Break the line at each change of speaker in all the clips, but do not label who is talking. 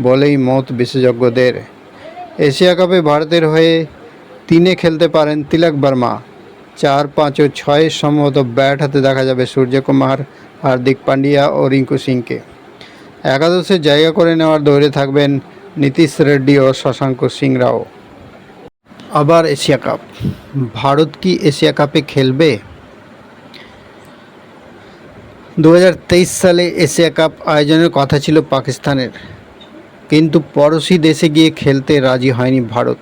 বলেই মত বিশেষজ্ঞদের। এশিয়া কাপে ভারতের হয়ে 3-এ খেলতে পারেন তিলক বর্মা। 4, 5 ও 6 সম্ভবত ব্যাট হাতে দেখা যাবে সূর্যকুমার, হার্দিক পান্ডিয়া ও রিঙ্কু সিংকে। একাদশে জায়গা করে নেওয়ার দৌড়ে থাকবেন নীতিশ রেড্ডি ও শশাঙ্ক সিংরাও। আবার এশিয়া কাপ, ভারত কি এশিয়া কাপে খেলবে? 2023 সালে এশিয়া কাপ আয়োজনের কথা ছিল পাকিস্তানের, কিন্তু পড়শি দেশে গিয়ে খেলতে রাজি হয়নি ভারত।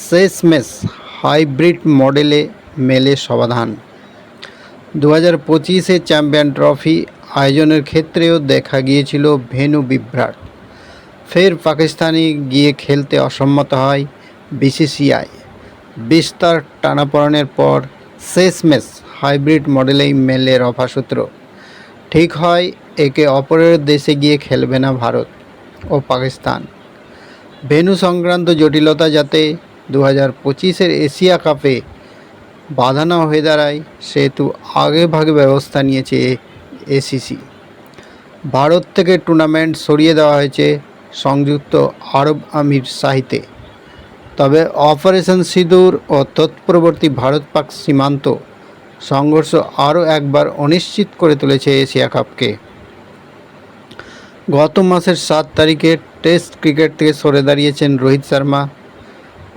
শেষমেশ হাইব্রিড মডেলে মেলে সমাধান। 2025-এ চ্যাম্পিয়ন ট্রফি আয়োজনের ক্ষেত্রেও দেখা গিয়েছিল ভেন্যু বিভ্রাট। ফের পাকিস্তানে গিয়ে খেলতে অসম্মত হয় বিসিসিআই। বিস্তর টানাপোড়েনের পর শেষমেশ হাইব্রিড মডেলেই মেলে রফাসূত্র। ঠিক হয় একে অপরের দেশে গিয়ে খেলবে না ভারত ও পাকিস্তান। ভেন্যু সংক্রান্ত জটিলতা যাতে 2025-এর এশিয়া কাপে বাধা না হয়ে দাঁড়ায় সেহেতু আগেভাগে ব্যবস্থা নিয়েছে এসিসি। ভারত থেকে টুর্নামেন্ট সরিয়ে দেওয়া হয়েছে সংযুক্ত আরব আমিরাতে। তবে অপারেশন সিঁদুর ও তৎপরবর্তী ভারত পাক সীমান্ত সংঘর্ষ আরও একবার অনিশ্চিত করে তুলেছে এশিয়া কাপকে। গত মাসের 7 তারিখে টেস্ট ক্রিকেট থেকে সরে দাঁড়িয়েছেন রোহিত শর্মা।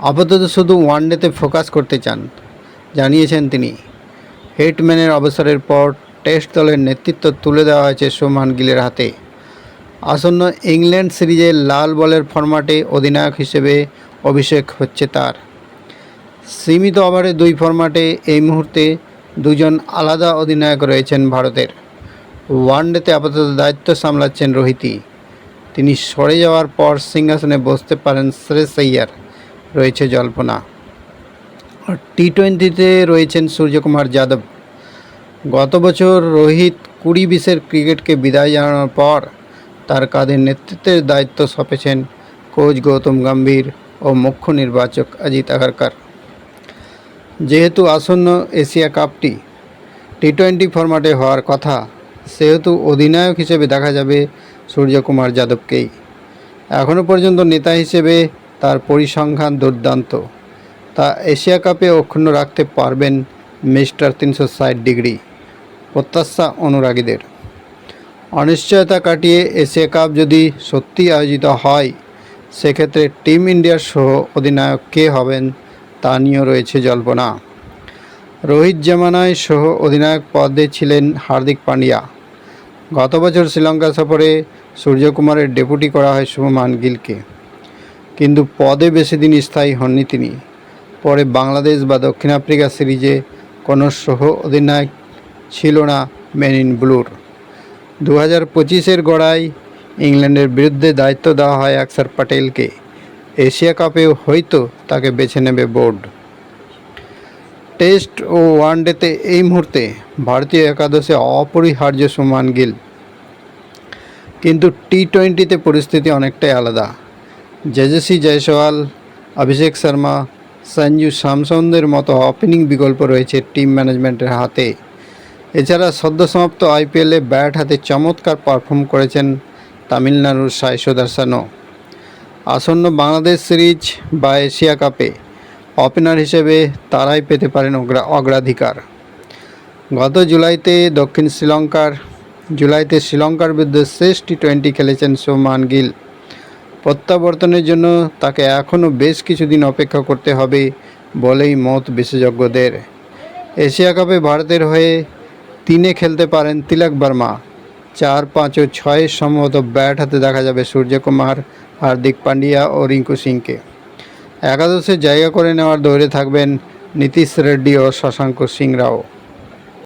আপাতত শুধু ওয়ানডেতে ফোকাস করতে চান, জানিয়েছেন তিনি। হিটম্যানের অবসরের পর টেস্ট দলের নেতৃত্ব তুলে দেওয়া হয়েছে শুভমান গিলের হাতে। আসন্ন ইংল্যান্ড সিরিজে লাল বলের ফরম্যাটে অধিনায়ক হিসেবে অভিষেক হচ্ছে তার। সীমিত ওভারে 2 ফরম্যাটে এই মুহূর্তে 2 জন আলাদা অধিনায়ক রয়েছেন ভারতের। ওয়ানডেতে আপাতত দায়িত্ব সামলাচ্ছেন রোহিতই। তিনি সরে যাওয়ার পর সিংহাসনে বসতে পারেন শ্রেয়স আইয়ার, রয়েছে জল্পনা। আর টি-20-তে রয়েছেন সূর্যকুমার যাদব। গত বছর রোহিত 20-20-এর ক্রিকেটকে বিদায় জানানোর পর তার কাঁধে নেতৃত্বের দায়িত্ব সঁপেছেন কোচ গৌতম গম্ভীর ও মুখ্য নির্বাচক অজিত আগারকর। যেহেতু আসন্ন এশিয়া কাপটি টি-20 ফরম্যাটে হওয়ার কথা, সেহেতু অধিনায়ক হিসেবে দেখা যাবে সূর্যকুমার যাদবকেই। এখনও পর্যন্ত নেতা হিসেবে তার পরিসংখ্যান দুর্দান্ত, তা এশিয়া কাপে অক্ষুণ্ণ রাখতে পারবেন মিস্টার 360 ডিগ্রি, প্রত্যাশা অনুরাগীদের। অনিশ্চয়তা কাটিয়ে এশিয়া কাপ যদি সত্যি আয়োজিত হয়, সেক্ষেত্রে টিম ইন্ডিয়ার সহ অধিনায়ক কে হবেন তা নিয়েও রয়েছে জল্পনা। রোহিত জামানায় সহ অধিনায়ক পদে ছিলেন হার্দিক পান্ডিয়া। গত বছর শ্রীলঙ্কা সফরে সূর্যকুমারের ডেপুটি করা হয় শুভমান গিলকে, কিন্তু পদে বেশি দিন স্থায়ী হননি তিনি। পরে বাংলাদেশ বা দক্ষিণ আফ্রিকা সিরিজে কোনো সহ অধিনায়ক ছিল না মেন ইন ব্লুর। 2025-এর গড়ায় ইংল্যান্ডের বিরুদ্ধে দায়িত্ব দেওয়া হয় অক্ষর প্যাটেলকে। এশিয়া কাপেও হয়তো তাকে বেছে নেবে বোর্ড। টেস্ট ও ওয়ানডেতে এই মুহূর্তে ভারতীয় একাদশে অপরিহার্য শুভমান গিল, কিন্তু টি-20-তে পরিস্থিতি অনেকটাই আলাদা। যশস্বী জয়সওয়াল, অভিষেক শর্মা, সঞ্জু স্যামসনদের মতো ওপেনিং বিকল্প রয়েছে টিম ম্যানেজমেন্টের হাতে। এছাড়া সদ্য সমাপ্ত আইপিএলে ব্যাট হাতে চমৎকার পারফর্ম করেছেন তামিলনাড়ুর সাই সুদর্শনও। আসন্ন বাংলাদেশ সিরিজ বা এশিয়া কাপে ওপেনার হিসেবে তারাই পেতে পারেন অগ্রাধিকার। গত জুলাইতে শ্রীলঙ্কার বিরুদ্ধে শেষ টি-20 খেলেছেন শুভমান গিল। প্রত্যাবর্তনের জন্য তাকে এখনও বেশ কিছুদিন অপেক্ষা করতে হবে বলেই মত বিশেষজ্ঞদের। এশিয়া কাপে ভারতের হয়ে 3-এ খেলতে পারেন তিলক বর্মা। 4, 5 ও 6 সম্ভবত ব্যাট হাতে দেখা যাবে সূর্যকুমার, হার্দিক পান্ডিয়া ও রিঙ্কু সিংকে। একাদশে জায়গা করে নেওয়ার দৌড়ে থাকবেন নীতিশ রেড্ডি ও শশাঙ্ক সিংরাও।